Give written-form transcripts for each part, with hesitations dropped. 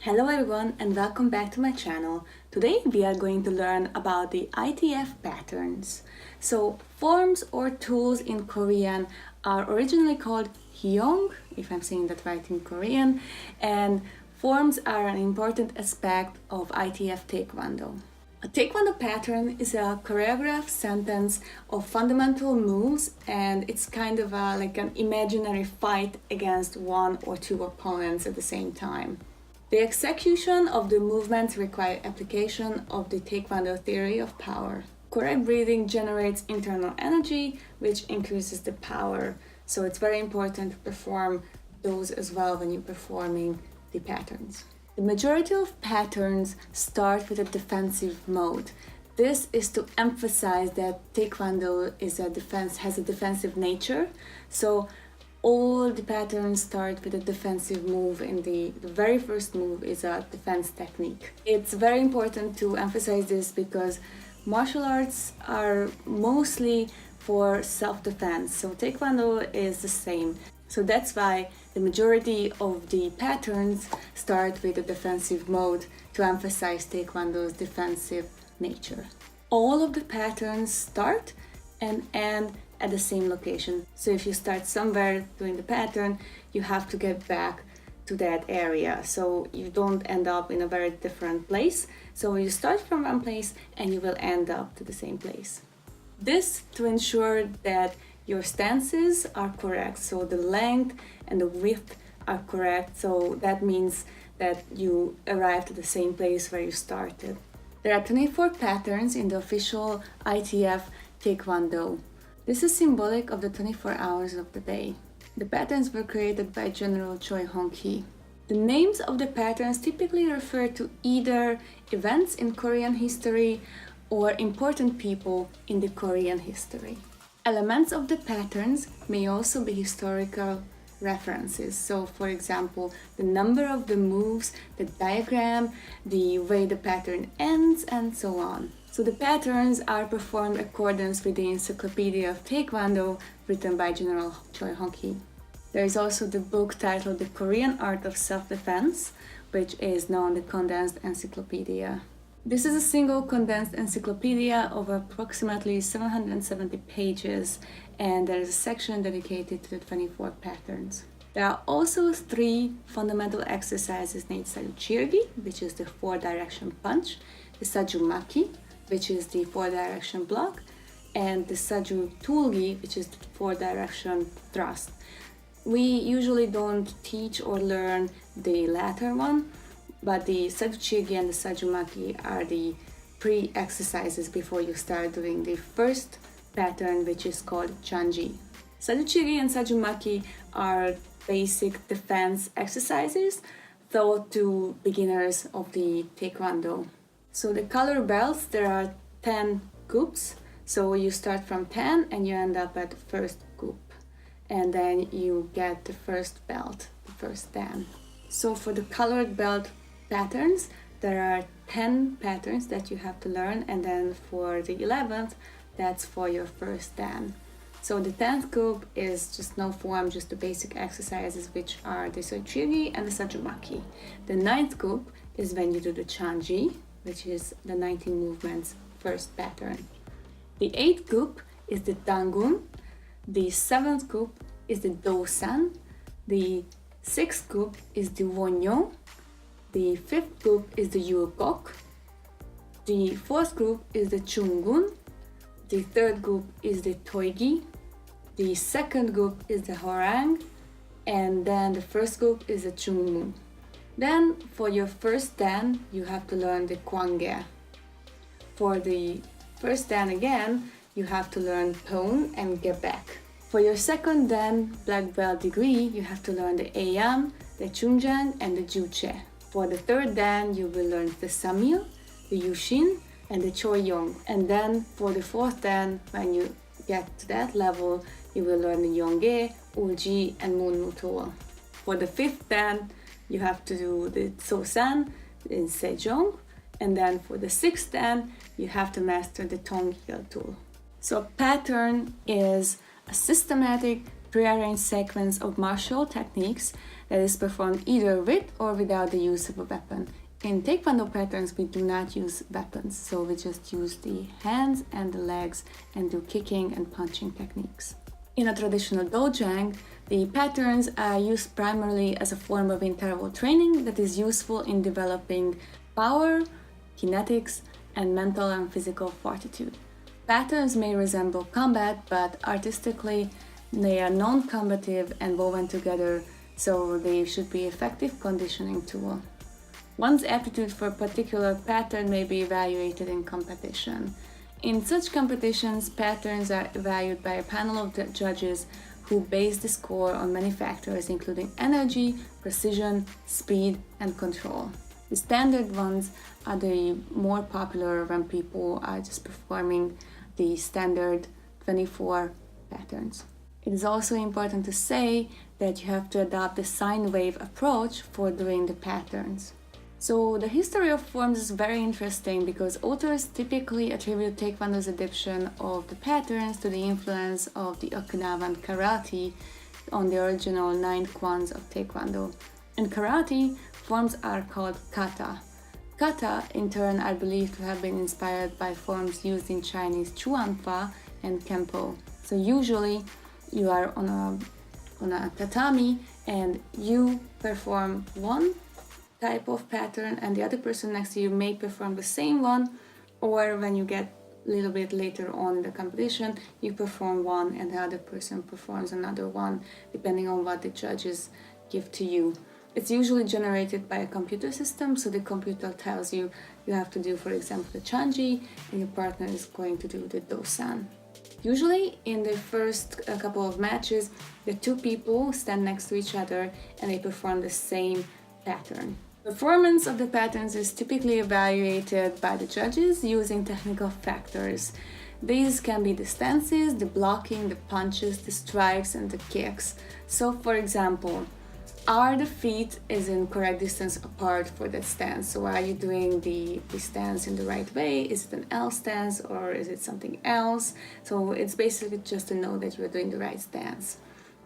Hello everyone and welcome back to my channel. Today we are going to learn about the ITF patterns. So forms or tools in Korean are originally called hyong, if I'm saying that right in Korean, and forms are an important aspect of ITF Taekwondo. A Taekwondo pattern is a choreographed sentence of fundamental moves, and it's kind of like an imaginary fight against one or two opponents at the same time. The execution of the movements require application of the Taekwondo theory of power. Correct breathing generates internal energy, which increases the power. So it's very important to perform those as well when you're performing the patterns. The majority of patterns start with a defensive mode. This is to emphasize that Taekwondo has a defensive nature. So all the patterns start with a defensive move, and the very first move is a defense technique. It's very important to emphasize this because martial arts are mostly for self-defense, so Taekwondo is the same. So that's why the majority of the patterns start with a defensive mode to emphasize Taekwondo's defensive nature. All of the patterns start and end at the same location. So if you start somewhere doing the pattern, you have to get back to that area, so you don't end up in a very different place. So you start from one place and you will end up to the same place. This to ensure that your stances are correct, so the length and the width are correct, so that means that you arrived at the same place where you started. There are 24 patterns in the official ITF Taekwondo. This is symbolic of the 24 hours of the day. The patterns were created by General Choi. The names of the patterns typically refer to either events in Korean history or important people in the Korean history. Elements of the patterns may also be historical references. So, for example, the number of the moves, the diagram, the way the pattern ends, and so on. So the patterns are performed in accordance with the Encyclopedia of Taekwondo written by General Choi. There is also the book titled The Korean Art of Self-Defense, which is known as the Condensed Encyclopedia. This is a single condensed encyclopedia of approximately 770 pages, and there is a section dedicated to the 24 patterns. There are also 3 fundamental exercises named Sajuchirgi, which is the 4-direction punch, the Sajumaki, which is the 4-direction block, and the Saju Tulgi, which is the 4-direction thrust. We usually don't teach or learn the latter one, but the Sajuchirgi and the Sajumaki are the pre-exercises before you start doing the first pattern, which is called Chanji. Sajuchirgi and Sajumaki are basic defense exercises taught to beginners of the Taekwondo. So the color belts, there are 10 groups. So you start from 10 and you end up at the first group. And then you get the first belt, the first dan. So for the colored belt patterns, there are 10 patterns that you have to learn. And then for the 11th, that's for your first dan. So the 10th group is just no form, just the basic exercises, which are the Sajuchirgi and the Sajumaki. The 9th group is when you do the Chanji, which is the 19 movements first pattern. The 8th group is the Dangun. The 7th group is the Dosan. The 6th group is the Wonyo. The 5th group is the Yulgok. The 4th group is the Chungun. The 3rd group is the Toigi. The 2nd group is the Horang. And then the 1st group is the Chungmun. Then for your first dan, you have to learn the Kwangge. For the first dan again, you have to learn Pon and Gebek. For your second dan, black belt degree, you have to learn the Eyam, the Chungjang, and the Juche. For the third dan, you will learn the Samil, the Yushin, and the Choyong. And then for the fourth dan, when you get to that level, you will learn the Yongge, Ulji, and Munmutoa. For the fifth dan, you have to do the Sosan in Sejong, and then for the sixth dan, you have to master the Tonggil tool. So a pattern is a systematic, prearranged sequence of martial techniques that is performed either with or without the use of a weapon. In Taekwondo patterns, we do not use weapons, so we just use the hands and the legs and do kicking and punching techniques. In a traditional dojang, the patterns are used primarily as a form of interval training that is useful in developing power, kinetics, and mental and physical fortitude. Patterns may resemble combat, but artistically they are non-combative and woven together, so they should be effective conditioning tool. One's aptitude for a particular pattern may be evaluated in competition. In such competitions, patterns are evaluated by a panel of judges who base the score on many factors, including energy, precision, speed, and control. The standard ones are the more popular when people are just performing the standard 24 patterns. It is also important to say that you have to adopt the sine wave approach for doing the patterns. So the history of forms is very interesting because authors typically attribute Taekwondo's adoption of the patterns to the influence of the Okinawan karate on the original 9 kwans of Taekwondo. In karate, forms are called kata. Kata, in turn, are believed to have been inspired by forms used in Chinese chuanfa and kempo. So usually you are on a tatami and you perform one type of pattern and the other person next to you may perform the same one, or when you get a little bit later on in the competition, you perform one and the other person performs another one, depending on what the judges give to you. It's usually generated by a computer system, so the computer tells you you have to do, for example, the chanji and your partner is going to do the dosan. Usually in the first couple of matches, the two people stand next to each other and they perform the same pattern. Performance of the patterns is typically evaluated by the judges using technical factors. These can be the stances, the blocking, the punches, the strikes, and the kicks. So, for example, are the feet is in correct distance apart for that stance? So are you doing the stance in the right way? Is it an L stance or is it something else? So it's basically just to know that you are doing the right stance.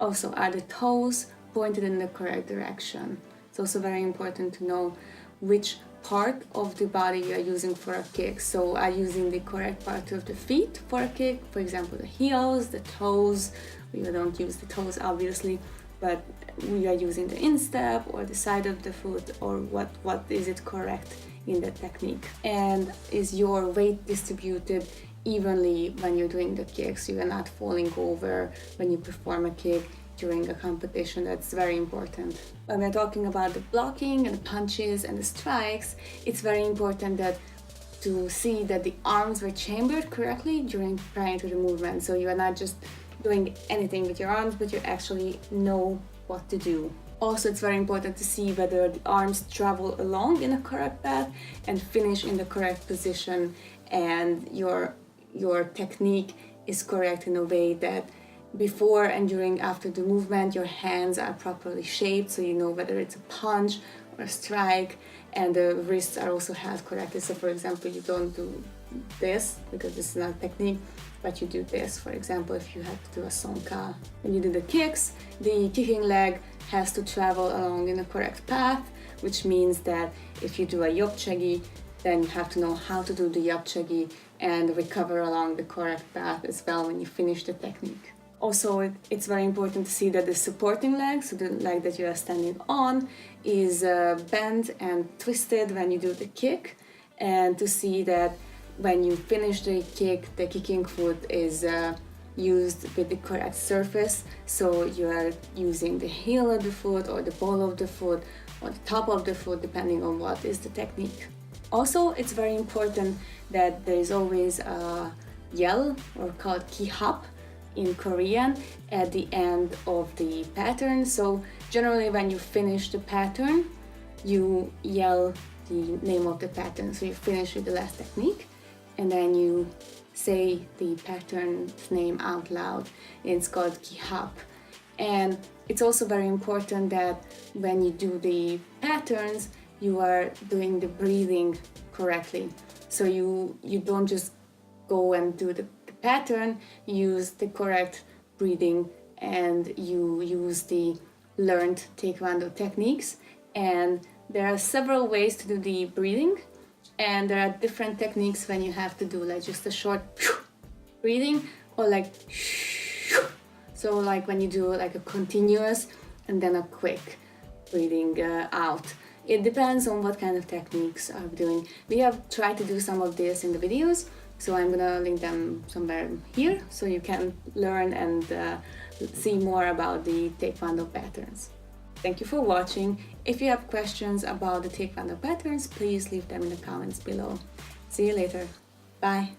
Also, are the toes pointed in the correct direction? It's also very important to know which part of the body you are using for a kick. So are you using the correct part of the feet for a kick? For example, the heels, the toes. We don't use the toes obviously, but we are using the instep or the side of the foot, or what is it correct in the technique. And is your weight distributed evenly when you're doing the kicks? You are not falling over when you perform a kick during a competition. That's very important. When we're talking about the blocking and the punches and the strikes, it's very important that to see that the arms were chambered correctly prior to the movement. So you are not just doing anything with your arms, but you actually know what to do. Also, it's very important to see whether the arms travel along in a correct path and finish in the correct position, and your technique is correct in a way that before and during after the movement your hands are properly shaped, so you know whether it's a punch or a strike, and the wrists are also held correctly. So for example, you don't do this because this is not a technique, but you do this. For example, if you have to do a sonka. When you do the kicks, the kicking leg has to travel along in the correct path, which means that if you do a yapchegi, then you have to know how to do the yapchegi and recover along the correct path as well when you finish the technique. Also, it's very important to see that the supporting leg, so the leg that you are standing on, is bent and twisted when you do the kick, and to see that when you finish the kick, the kicking foot is used with the correct surface, so you are using the heel of the foot or the ball of the foot or the top of the foot, depending on what is the technique. Also, it's very important that there is always a yell, or called ki-hap in Korean, at the end of the pattern. So generally when you finish the pattern, you yell the name of the pattern. So you finish with the last technique and then you say the pattern's name out loud. It's called ki-hap. And it's also very important that when you do the patterns, you are doing the breathing correctly. So you don't just go and do the pattern, use the correct breathing, and you use the learned Taekwondo techniques, and there are several ways to do the breathing, and there are different techniques when you have to do like just a short breathing or like so like when you do like a continuous and then a quick breathing out. It depends on what kind of techniques I'm doing. We have tried to do some of this in the videos, so I'm gonna link them somewhere here so you can learn and see more about the Taekwondo patterns. Thank you for watching. If you have questions about the Taekwondo patterns, please leave them in the comments below. See you later. Bye.